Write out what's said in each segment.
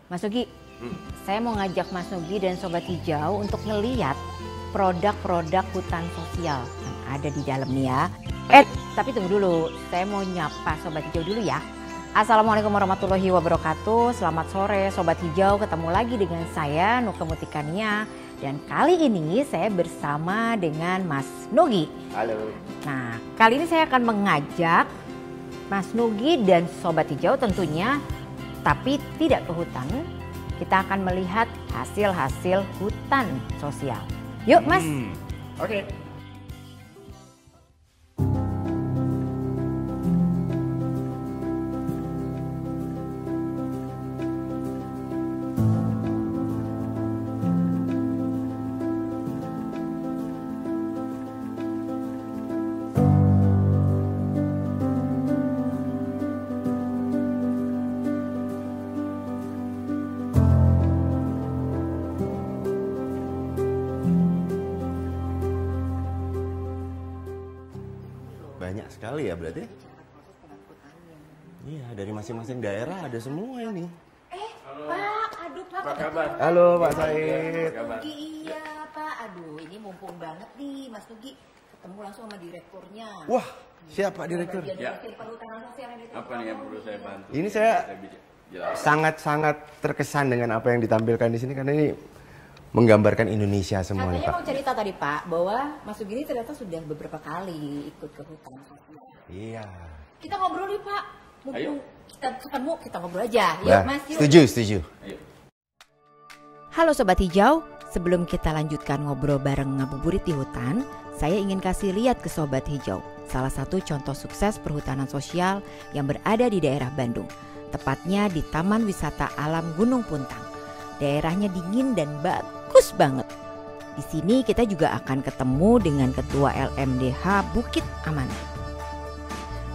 Mas Nugi, saya mau ngajak Mas Nugi dan Sobat Hijau untuk ngeliat produk-produk hutan sosial yang ada di dalam nih ya. Tapi tunggu dulu, saya mau nyapa Sobat Hijau dulu ya. Assalamualaikum warahmatullahi wabarakatuh. Selamat sore Sobat Hijau, ketemu lagi dengan saya Nuke Mutikania. Dan kali ini saya bersama dengan Mas Nugi. Halo. Nah, kali ini saya akan mengajak Mas Nugi dan Sobat Hijau tentunya, tapi tidak ke hutan. Kita akan melihat hasil-hasil hutan sosial. Yuk Mas. Oke. Banyak sekali ya berarti? Iya, dari masing-masing daerah ada semua ini. Pak, aduh Pak. Apa kabar? Halo Pak Said. Iya Pak, aduh ini mumpung banget nih Mas Nugi ketemu langsung sama direkturnya. Wah, siapa direktur? Ya. Perhutanan sosial yang Apa nih yang perlu saya bantu? Ini saya Jelas. sangat-sangat terkesan dengan apa yang ditampilkan di sini karena ini menggambarkan Indonesia semuanya, Katanya Pak. mau cerita tadi Pak bahwa Mas Nugi ini ternyata sudah beberapa kali ikut ke hutan sosial. Iya. Kita ngobrol nih Pak. Mumpung Ayo. kita ketemu, kita ngobrol aja. Yuk Bah, Mas, yuk. setuju. Ayo. Halo Sobat Hijau, sebelum kita lanjutkan ngobrol bareng ngabuburit di hutan, saya ingin kasih lihat ke Sobat Hijau salah satu contoh sukses perhutanan sosial yang berada di daerah Bandung, tepatnya di Taman Wisata Alam Gunung Puntang. Daerahnya dingin dan bagus banget. Di sini kita juga akan ketemu dengan Ketua LMDH Bukit Amanah.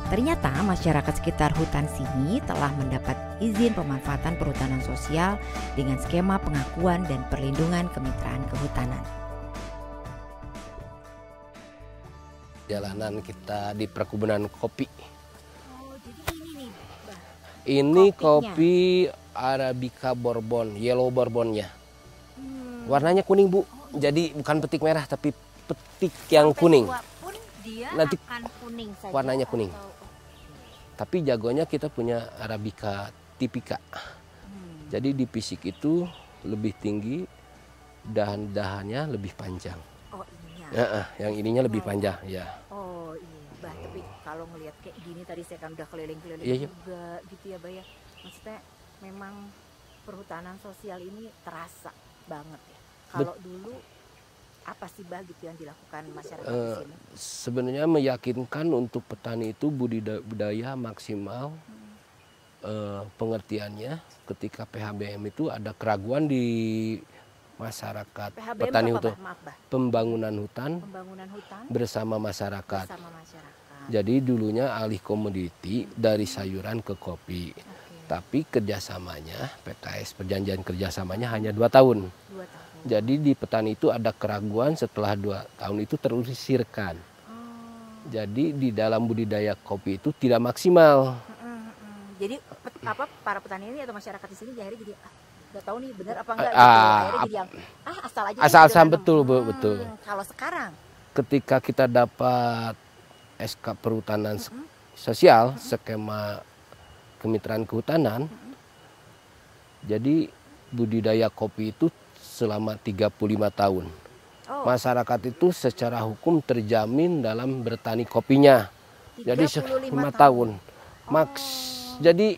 Ternyata masyarakat sekitar hutan sini telah mendapat izin pemanfaatan perhutanan sosial dengan skema pengakuan dan perlindungan kemitraan kehutanan. Jalanan kita di perkebunan kopi. Oh, jadi ini nih, Bah. Ini Kopinya. kopi Arabica Bourbon, yellow bourbonnya. Warnanya kuning Bu, jadi bukan petik merah tapi petik yang kuning. Pun dia Nanti akan kuning saja. warnanya kuning. atau- Tapi jagonya kita punya Arabica Typica. Jadi di fisik itu lebih tinggi, dahan-dahannya lebih panjang. Oh ininya. Yang ininya lebih panjang, ya. Oh iya, Bah. Tapi kalau ngelihat kayak gini tadi saya kan udah keliling-keliling Iya, iya. juga gitu ya, Bah ya. Maksudnya memang perhutanan sosial ini terasa banget ya. Kalau dulu apa sih Bah gitu yang dilakukan masyarakat di sini? Sebenarnya meyakinkan untuk petani itu budaya maksimal pengertiannya ketika PHBM itu ada keraguan di masyarakat PHBM petani apa, itu Bah? Maaf, Bah. pembangunan hutan Pembangunan hutan bersama masyarakat. bersama masyarakat. Jadi dulunya alih komoditi dari sayuran ke kopi. Tapi kerjasamanya PKS perjanjian kerjasamanya hanya 2 tahun. 2 tahun. Jadi di petani itu ada keraguan setelah 2 tahun itu terusirkan. Jadi di dalam budidaya kopi itu tidak maksimal. Jadi para petani ini atau masyarakat di sini akhirnya jadi nggak tahu nih benar apa enggak gitu. Ah, Akhirnya jadi yang asal aja. Asal-asalan gitu. betul, Bu, betul. Kalau sekarang Ketika kita dapat SK perhutanan sosial, skema kemitraan kehutanan, jadi budidaya kopi itu selama 35 tahun. Masyarakat itu secara hukum terjamin dalam bertani kopinya. Jadi 5 tahun. Jadi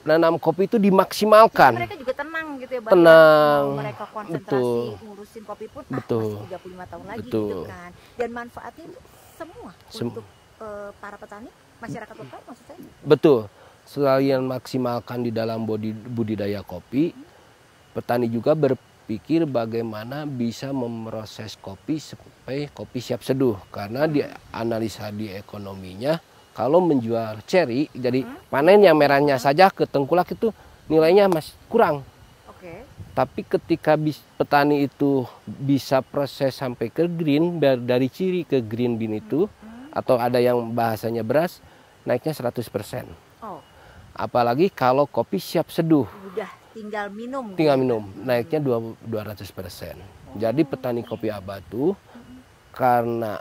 nanam kopi itu dimaksimalkan. mereka juga tenang gitu ya, Bang. Tenang. Mau mereka konsentrasi Betul. ngurusin kopi pun Betul. masih 35 tahun lagi Betul. gitu kan. Dan manfaatnya itu semua untuk para petani, masyarakat lokal maksud saya. Betul. Selain maksimalkan di dalam budidaya kopi, petani juga berpikir bagaimana bisa memproses kopi sampai kopi siap seduh. Karena di analisa di ekonominya, kalau menjual ceri, jadi panen yang merahnya saja ke tengkulak itu nilainya masih kurang. Oke. Tapi ketika petani itu bisa proses sampai ke green, dari ciri ke green bean itu, atau ada yang bahasanya beras, naiknya 100%. Oh, Apalagi kalau kopi siap seduh. udah tinggal minum. Tinggal minum, naiknya 200%. Jadi petani kopi abatu karena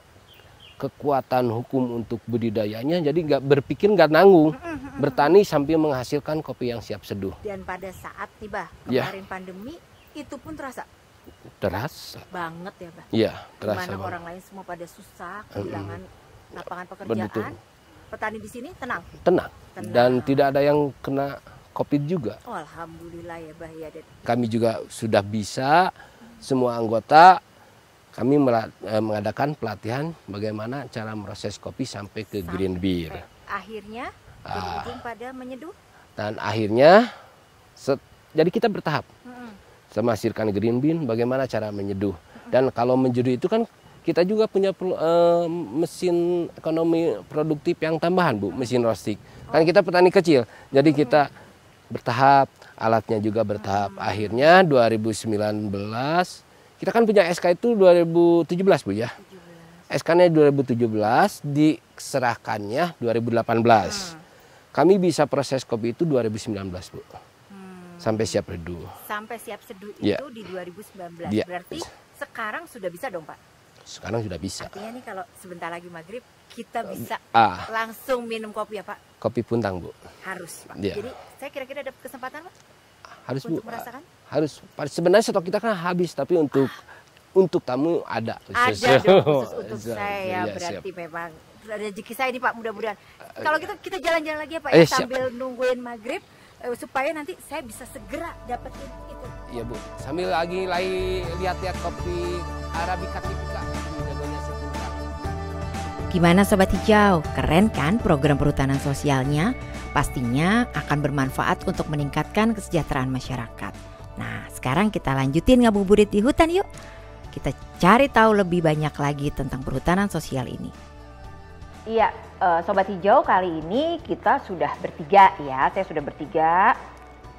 kekuatan hukum untuk budidayanya, jadi nggak berpikir, nggak nanggung, bertani sambil menghasilkan kopi yang siap seduh. Dan pada saat tiba Ya. kemarin pandemi itu pun terasa Terasa. banget ya, Bah. Iya, terasa Dimana banget. orang lain semua pada susah, kehilangan lapangan pekerjaan. Betul. Petani di sini tenang. Tenang. Tenang. Dan tidak ada yang kena COVID juga. Oh, alhamdulillah ya, Bah ya. Dan Kami juga sudah bisa, semua anggota kami mengadakan pelatihan bagaimana cara proses kopi sampai ke green beer. akhirnya berujung pada menyeduh. Dan akhirnya jadi kita bertahap menghasilkan green bean, bagaimana cara menyeduh. Dan kalau menyeduh itu kan kita juga punya mesin ekonomi produktif yang tambahan, Bu, mesin roasting. Kan kita petani kecil, jadi kita bertahap, alatnya juga bertahap. Akhirnya 2019 kita kan punya SK itu 2017, Bu ya. SK-nya 2017, diserahkannya 2018. Kami bisa proses kopi itu 2019, Bu. Sampai siap reduh. Sampai siap seduh Ya. itu di 2019. Ya. Berarti sekarang sudah bisa dong, Pak? Sekarang sudah bisa. Artinya nih kalau sebentar lagi maghrib kita bisa Ah, langsung minum kopi ya, Pak? kopi puntang, Bu. Harus, Pak. Ya. Jadi saya kira-kira dapat kesempatan, Pak, Harus, Bu. untuk merasakan? Harus. Sebenarnya stok kita kan habis, tapi untuk tamu ada. Ada dong khusus untuk Siap. saya, Iya, berarti siap. memang rezeki saya nih, Pak, mudah-mudahan. Kalau gitu kita jalan-jalan lagi ya, Pak, Siap. sambil nungguin maghrib supaya nanti saya bisa segera dapetin itu. Iya, Bu. Sambil lagi lihat-lihat kopi Arabica tipika jagonya seputar. Gimana Sobat Hijau? Keren kan program perhutanan sosialnya? Pastinya akan bermanfaat untuk meningkatkan kesejahteraan masyarakat. Nah, sekarang kita lanjutin ngabuburit di hutan yuk. Kita cari tahu lebih banyak lagi tentang perhutanan sosial ini. Iya, Sobat Hijau, kali ini kita sudah bertiga ya. Saya sudah bertiga.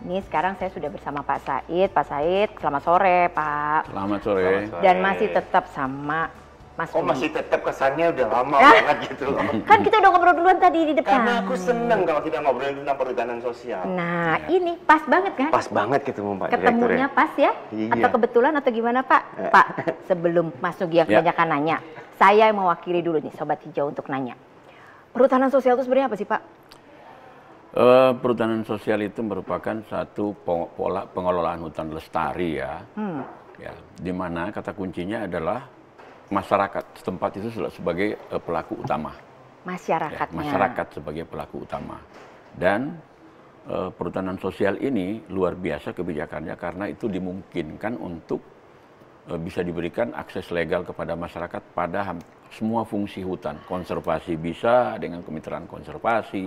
Ini sekarang saya sudah bersama Pak Said. Pak Said, selamat sore Pak. Selamat sore. Dan masih tetap sama Mas Oh, Rudi. masih tetap kesannya udah lama banget gitu loh. Kan kita udah ngobrol duluan tadi di depan. Karena aku seneng kalau kita ngobrolin tentang perhutanan sosial. Nah, ini pas banget kan? Pas banget ketemu Pak Ketemunya Direktur. pas ya? Iya. Atau kebetulan atau gimana Pak? Pak, sebelum Mas Nugi yang Ya. kebanyakan nanya, saya yang mewakili dulu nih Sobat Hijau untuk nanya. Perhutanan sosial itu sebenarnya apa sih Pak? Perhutanan sosial itu merupakan satu pola pengelolaan hutan lestari ya. Ya, di mana kata kuncinya adalah masyarakat setempat itu sebagai pelaku utama. Ya, Masyarakatnya. masyarakat sebagai pelaku utama. Dan perhutanan sosial ini luar biasa kebijakannya karena itu dimungkinkan untuk bisa diberikan akses legal kepada masyarakat pada semua fungsi hutan. Konservasi bisa dengan kemitraan konservasi,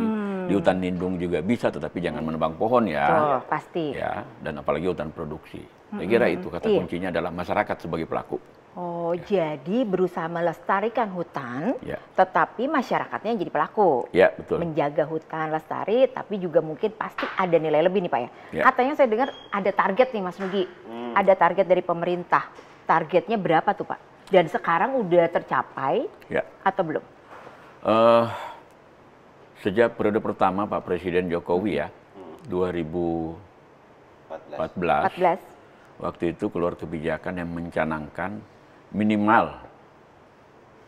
di hutan lindung juga bisa, tetapi jangan menebang pohon ya. Oh, pasti. Ya, dan apalagi hutan produksi. Saya kira itu kata Iya. kuncinya adalah masyarakat sebagai pelaku. Oh, jadi berusaha melestarikan hutan, Ya. tetapi masyarakatnya yang jadi pelaku. Ya, betul. Menjaga hutan lestari, tapi juga mungkin pasti ada nilai lebih nih Pak ya. Ya. Katanya saya dengar ada target nih Mas Nugi. Ada target dari pemerintah. Targetnya berapa tuh Pak? Dan sekarang udah tercapai Ya. atau belum? Sejak periode pertama Pak Presiden Jokowi ya, 2014, 14. waktu itu keluar kebijakan yang mencanangkan minimal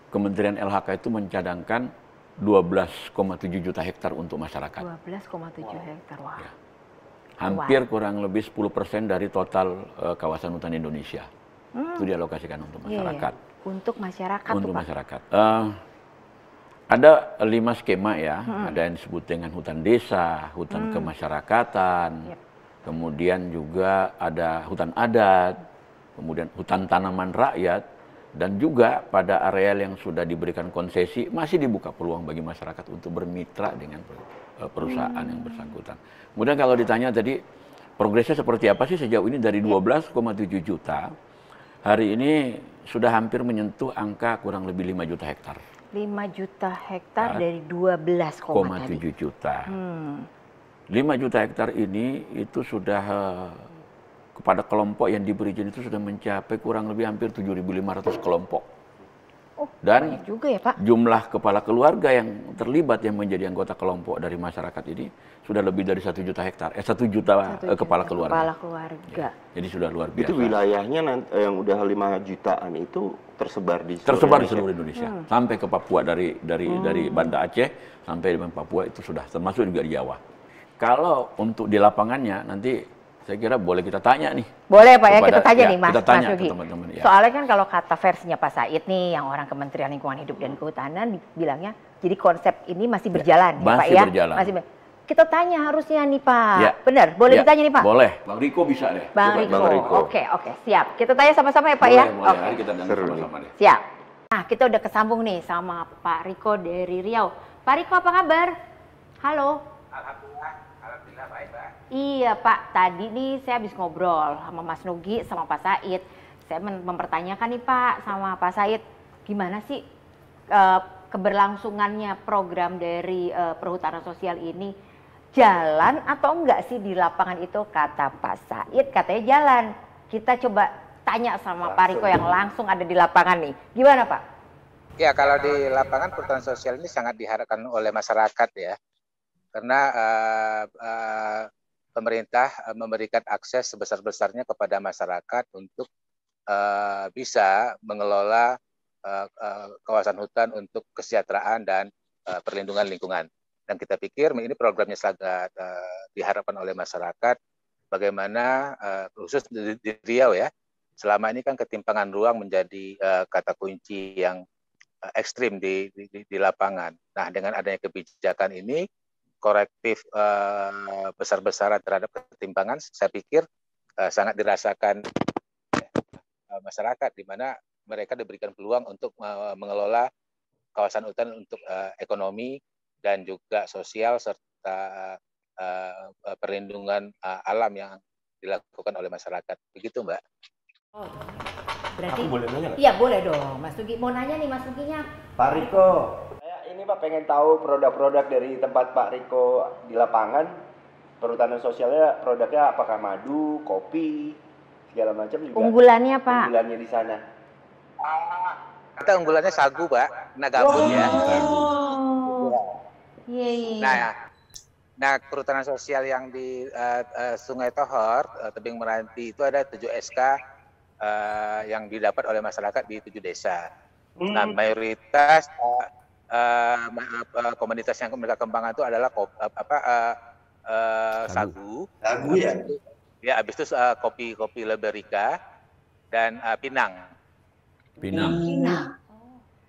Kementerian LHK itu mencadangkan 12,7 juta hektar untuk masyarakat. 12,7 hektar. Wah. Ya. Hampir kurang lebih 10% dari total kawasan hutan Indonesia. Itu dialokasikan untuk Iya, masyarakat. untuk masyarakat Untuk tuh Pak. masyarakat. Ada 5 skema ya, ada yang disebut dengan hutan desa, hutan kemasyarakatan, Yep. kemudian juga ada hutan adat, kemudian hutan tanaman rakyat, dan juga pada areal yang sudah diberikan konsesi masih dibuka peluang bagi masyarakat untuk bermitra dengan perusahaan yang bersangkutan. Kemudian kalau ditanya tadi progresnya seperti apa sih sejauh ini dari 12,7 juta, hari ini sudah hampir menyentuh angka kurang lebih 5 juta hektar. 5 juta hektar dari 12,7 7 juta. 5 juta hektar ini itu sudah kepada kelompok yang diberi izin itu sudah mencapai kurang lebih hampir 7.500 kelompok. Oh, Dan banyak juga ya Pak. jumlah kepala keluarga yang terlibat yang menjadi anggota kelompok dari masyarakat ini sudah lebih dari 1 juta hektar, 1 juta kepala keluarga. Kepala keluarga. Ya, jadi sudah luar biasa. Itu wilayahnya yang udah 5 jutaan itu tersebar di seluruh Indonesia. Sampai ke Papua dari Banda Aceh sampai dengan Papua itu sudah termasuk juga di Jawa. Kalau untuk di lapangannya nanti saya kira boleh kita tanya nih. Boleh Pak ya, kita tanya nih Mas, kita tanya Mas Yogi. ke teman-teman. Ya. Soalnya kan kalau kata versinya Pak Said nih, yang orang Kementerian Lingkungan Hidup dan Kehutanan bilangnya, jadi konsep ini masih berjalan ya, Pak masih ya? Berjalan. Kita tanya harusnya nih Pak. Ya. Benar, boleh Ya, ditanya nih Pak? Boleh. Bang Riko bisa deh. Bang Coba, Riko. Bang Riko. Oke, siap. Kita tanya sama-sama ya Pak Boleh, ya? boleh. Oke. Mari kita tanya Seru sama-sama deh. Siap. Nah, kita udah kesambung nih sama Pak Riko dari Riau. Pak Riko apa kabar? Halo. Alhamdulillah baik, Pak. Iya Pak, tadi nih saya habis ngobrol sama Mas Nugi sama Pak Said. Saya mempertanyakan nih Pak sama Pak Said, gimana sih keberlangsungannya program dari perhutanan sosial ini? Jalan atau enggak sih di lapangan itu? Kata Pak Said katanya jalan. Kita coba tanya sama Pak Riko yang langsung ada di lapangan nih. Gimana Pak? Ya, kalau di lapangan perhutanan sosial ini sangat diharapkan oleh masyarakat ya. Karena pemerintah memberikan akses sebesar-besarnya kepada masyarakat untuk bisa mengelola kawasan hutan untuk kesejahteraan dan perlindungan lingkungan. Dan kita pikir ini programnya sangat diharapkan oleh masyarakat. Bagaimana khusus di Riau ya, selama ini kan ketimpangan ruang menjadi kata kunci yang ekstrim di lapangan. Nah, dengan adanya kebijakan ini, korektif besar-besaran terhadap ketimpangan, saya pikir sangat dirasakan masyarakat, di mana mereka diberikan peluang untuk mengelola kawasan hutan untuk ekonomi dan juga sosial serta perlindungan alam yang dilakukan oleh masyarakat. Begitu, Mbak. Oh, berarti Aku boleh nanya nggak? Iya boleh dong, Mas Nugi. Mau nanya nih Mas Nuginya. Pak Riko, saya ini Pak pengen tahu produk-produk dari tempat Pak Riko di lapangan. Perhutanan sosialnya produknya apakah madu, kopi, segala macam juga. Unggulannya Pak. Unggulannya di sana. Kita unggulannya sagu, Pak. Nah, gabus ya. Iya. Nah, perhutanan sosial yang di Sungai Tohor, Tebing Meranti itu ada 7 SK yang didapat oleh masyarakat di 7 desa. Nah, mayoritas komunitas yang mereka kembangkan itu adalah sagu. Sagu ya? Ya, habis itu kopi Liberica dan Pinang. Pinang.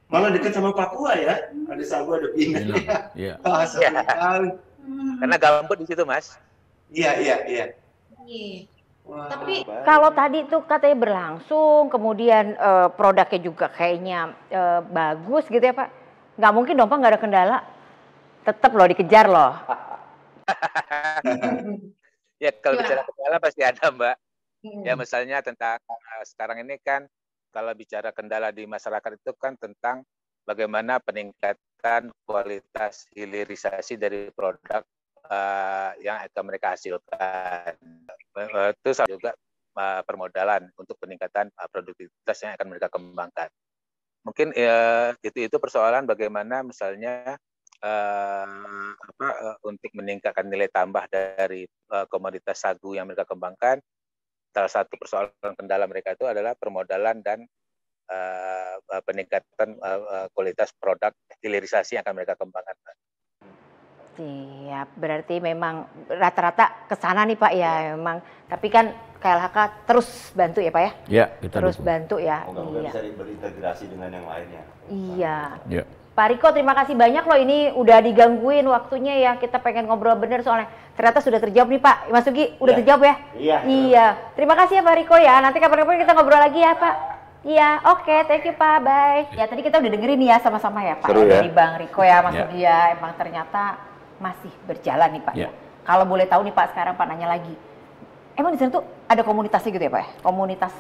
Malah dekat sama Papua ya, ada sagu, ada pinang. Iya. Karena gambut di situ, Mas. Iya. Tapi kalau tadi tuh katanya berlangsung, kemudian produknya juga kayaknya bagus gitu ya Pak. Nggak mungkin dong Pak nggak ada kendala. Tetap loh dikejar loh. Ya, kalau bicara kendala pasti ada, Mbak. Ya, misalnya tentang sekarang ini kan kalau bicara kendala di masyarakat itu kan tentang bagaimana peningkatan kualitas hilirisasi dari produk yang akan mereka hasilkan. Itu juga permodalan untuk peningkatan produktivitas yang akan mereka kembangkan. Mungkin itu persoalan bagaimana misalnya untuk meningkatkan nilai tambah dari komoditas sagu yang mereka kembangkan. Salah satu persoalan kendala mereka itu adalah permodalan dan peningkatan kualitas produk hilirisasi yang akan mereka kembangkan. Siap, berarti memang rata-rata ke sana nih Pak ya memang. Tapi kan KLHK terus bantu ya Pak ya? Iya, kita terus dukung. bantu ya. Moga-moga bisa berintegrasi dengan yang lainnya. Iya. Iya. Pak Riko terima kasih banyak loh, ini udah digangguin waktunya ya, kita pengen ngobrol bener soalnya ternyata sudah terjawab nih Pak. Mas Sugi udah terjawab ya? Iya. Terima kasih ya Pak Riko ya, nanti kapan-kapan kita ngobrol lagi ya Pak. Iya, oke, thank you Pak, bye. Ya tadi kita udah dengerin nih ya sama-sama ya Pak. Seru ya. Dari Bang Riko ya, Mas Sugi ya, emang ternyata masih berjalan nih Pak. Ya. Kalau boleh tahu nih Pak, sekarang Pak nanya lagi. Emang di sana tuh ada komunitasnya gitu ya Pak? Komunitas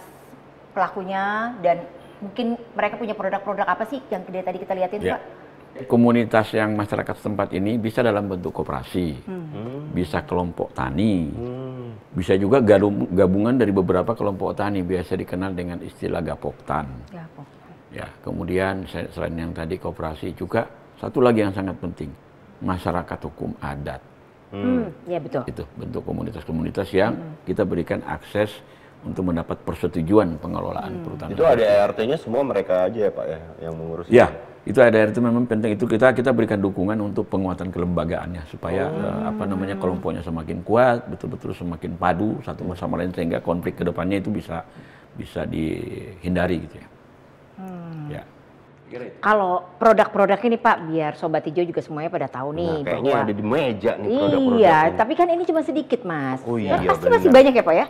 pelakunya dan mungkin mereka punya produk-produk apa sih yang tadi kita liatin Ya. Pak? Komunitas yang masyarakat setempat ini bisa dalam bentuk koperasi, bisa kelompok tani, bisa juga gabungan dari beberapa kelompok tani, biasa dikenal dengan istilah gapoktan. Ya, kemudian selain yang tadi koperasi juga satu lagi yang sangat penting, masyarakat hukum adat. Ya betul. Itu bentuk komunitas-komunitas yang kita berikan akses untuk mendapat persetujuan pengelolaan perhutanan. Itu ada ART-nya semua mereka aja ya Pak ya yang mengurus. Ya, itu ada itu memang penting. Itu kita berikan dukungan untuk penguatan kelembagaannya supaya kelompoknya semakin kuat, betul-betul semakin padu satu sama lain sehingga konflik kedepannya itu bisa dihindari gitu ya. Ya. Kalau produk-produk ini Pak, biar Sobat Hijau juga semuanya pada tahu nih Kayaknya bahwa ada di meja nih produk-produk. iya, ini. tapi kan ini cuma sedikit Mas. Oh iya, Pasti benar. masih banyak ya Pak ya?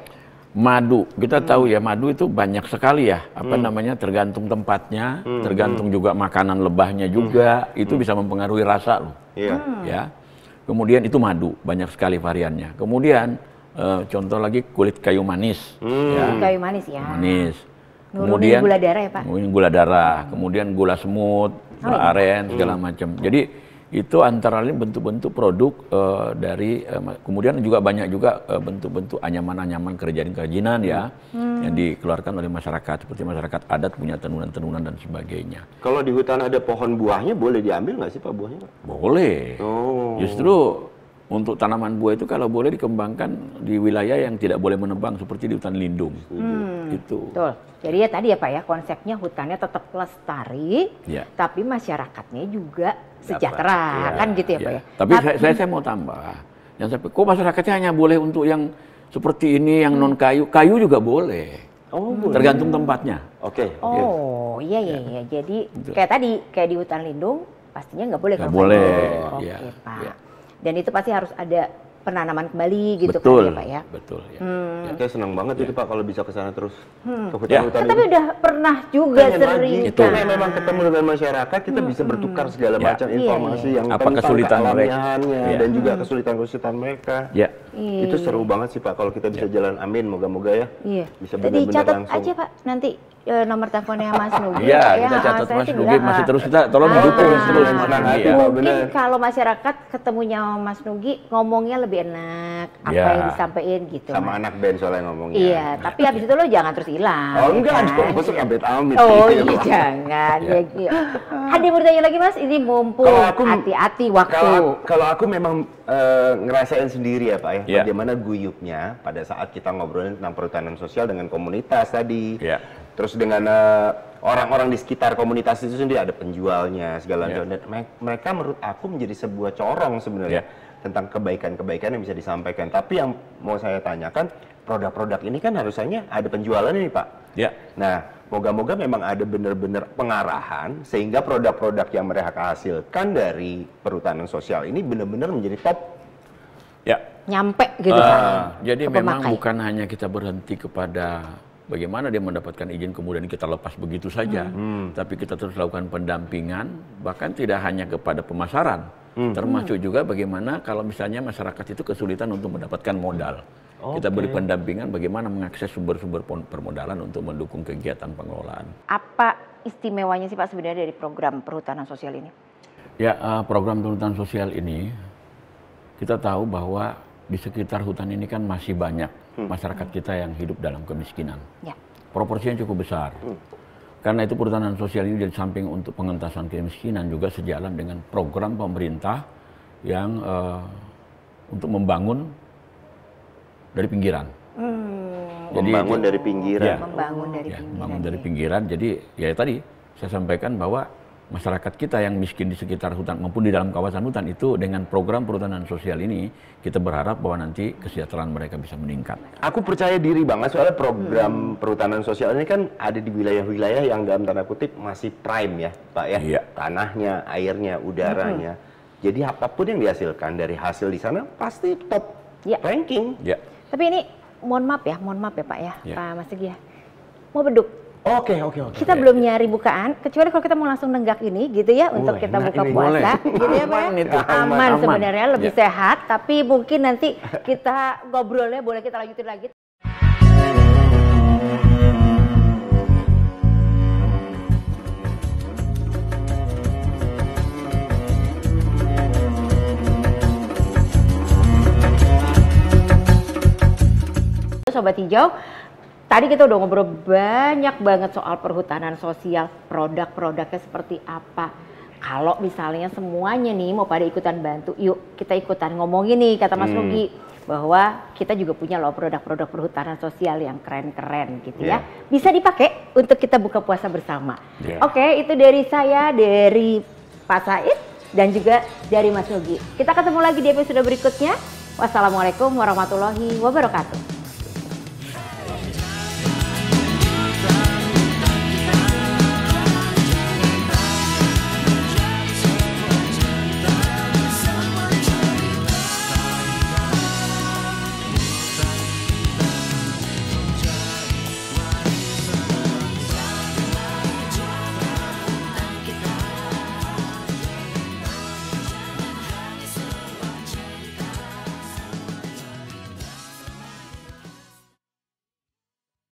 Madu, kita tahu ya madu itu banyak sekali ya, tergantung tempatnya, tergantung juga makanan lebahnya juga, itu bisa mempengaruhi rasa loh. Iya. Ya. Kemudian itu madu, banyak sekali variannya. Kemudian contoh lagi kulit kayu manis. Ya. Kayu manis ya. Manis. Nurunin gula darah ya Pak? Nurunin gula darah, kemudian gula semut, gula aren, segala macam. Jadi itu antara lain bentuk-bentuk produk dari, kemudian juga banyak juga bentuk-bentuk anyaman-anyaman kerajinan-kerajinan ya, yang dikeluarkan oleh masyarakat, seperti masyarakat adat punya tenunan-tenunan dan sebagainya. Kalau di hutan ada pohon buahnya boleh diambil nggak sih Pak buahnya? Pak? Boleh. Oh. Justru untuk tanaman buah itu kalau boleh dikembangkan di wilayah yang tidak boleh menebang seperti di hutan lindung. Itu. Betul. Jadi ya tadi ya Pak ya, konsepnya hutannya tetap lestari, Ya. tapi masyarakatnya juga sejahtera, kan gitu ya Pak ya. Tapi saya mau tambah, yang sampai kok masyarakatnya hanya boleh untuk yang seperti ini, yang non kayu, kayu juga boleh. Oh, boleh. Tergantung tempatnya. Oke. Oh iya. Jadi Betul. kayak di hutan lindung pastinya nggak boleh. Nggak kalau boleh, kayu. Oke ya, Pak. ya. Dan itu pasti harus ada penanaman kembali gitu Betul, kan ya Pak ya. betul. Ya. Saya senang banget itu Pak kalau bisa ke sana terus ke Ya. hutan-hutan Tapi ini. udah pernah juga Pengen sering lagi. Itu. Karena memang ketemu dengan masyarakat kita bisa bertukar segala Ya. macam informasi yang Apa tentang kesulitan mereka. kealamiannya Ya. dan juga kesulitan-kesulitan mereka. Ya. Itu seru banget sih Pak kalau kita bisa jalan, amin, moga-moga ya. Iya. Bisa Jadi benar-benar catat langsung. aja Pak nanti nomor teleponnya Mas Nugi. Iya, Pak, kita ya. catat Saya Mas sih Nugi bilang, masih terus kita tolong didukung terus Mas senang Nugi hati, ya. Pak. Mungkin bener. kalau masyarakat ketemunya sama Mas Nugi ngomongnya lebih enak, apa Ya. yang disampaikan gitu. Sama Mas. anak band soalnya ngomongnya. Iya, tapi habis itu lo jangan terus hilang. Oh enggak, kan? masuk amit-amit. Oh Iya, iya Pak. jangan. Ya. Ada yang mau ditanya lagi Mas? Ini mumpung Kalau aku- hati-hati waktu. Kalau aku memang ngerasain sendiri ya Pak ya, Ya. bagaimana guyupnya pada saat kita ngobrolin tentang perhutanan sosial dengan komunitas tadi. Ya. Terus dengan orang-orang di sekitar komunitas itu sendiri ada penjualnya segala Ya. macam. Dan mereka menurut aku menjadi sebuah corong sebenarnya Ya. tentang kebaikan-kebaikan yang bisa disampaikan. Tapi yang mau saya tanyakan, produk-produk ini kan harusnya ada penjualannya nih Pak. Ya. Nah, moga-moga memang ada benar-benar pengarahan sehingga produk-produk yang mereka hasilkan dari perhutanan sosial ini benar-benar menjadi top. Ya. Nyampe gitu Pak. Jadi ke memang pemakai. bukan hanya kita berhenti kepada bagaimana dia mendapatkan izin kemudian kita lepas begitu saja, tapi kita terus lakukan pendampingan, bahkan tidak hanya kepada pemasaran, termasuk juga bagaimana kalau misalnya masyarakat itu kesulitan untuk mendapatkan modal. Kita beri pendampingan bagaimana mengakses sumber-sumber permodalan untuk mendukung kegiatan pengelolaan. Apa istimewanya sih Pak sebenarnya dari program perhutanan sosial ini? Ya, program perhutanan sosial ini kita tahu bahwa di sekitar hutan ini kan masih banyak masyarakat kita yang hidup dalam kemiskinan. Ya. Proporsinya cukup besar. Karena itu perhutanan sosial ini di samping untuk pengentasan kemiskinan juga sejalan dengan program pemerintah yang untuk membangun dari pinggiran. Jadi Membangun dari pinggiran. Ya. Membangun dari pinggiran. membangun dari pinggiran. Jadi ya tadi saya sampaikan bahwa masyarakat kita yang miskin di sekitar hutan maupun di dalam kawasan hutan itu dengan program perhutanan sosial ini kita berharap bahwa nanti kesejahteraan mereka bisa meningkat. Aku percaya diri banget soalnya program perhutanan sosial ini kan ada di wilayah-wilayah yang dalam tanda kutip masih prime ya Pak ya. Iya. Tanahnya, airnya, udaranya. Jadi apapun yang dihasilkan dari hasil di sana pasti top Ya. ranking. Ya. Tapi ini mohon maaf ya Pak ya, Ya. Pak Mas Teguh ya. Mau beduk. Oke. Kita belum nyari bukaan, kecuali kalau kita mau langsung nenggak ini gitu ya untuk kita enak buka ini. puasa, Boleh. gitu ya Pak ya. Aman itu, Aman aman. sebenarnya, lebih Ya. sehat, tapi mungkin nanti kita ngobrolnya boleh kita lanjutin lagi. Sobat Hijau, Tadi kita udah ngobrol banyak banget soal perhutanan sosial, produk-produknya seperti apa. Kalau misalnya semuanya nih mau pada ikutan bantu, yuk kita ikutan ngomongin nih kata Mas Nugi, bahwa kita juga punya loh produk-produk perhutanan sosial yang keren-keren gitu ya. Bisa dipakai untuk kita buka puasa bersama. Oke, itu dari saya, dari Pak Said, dan juga dari Mas Nugi. Kita ketemu lagi di episode berikutnya. Wassalamualaikum warahmatullahi wabarakatuh.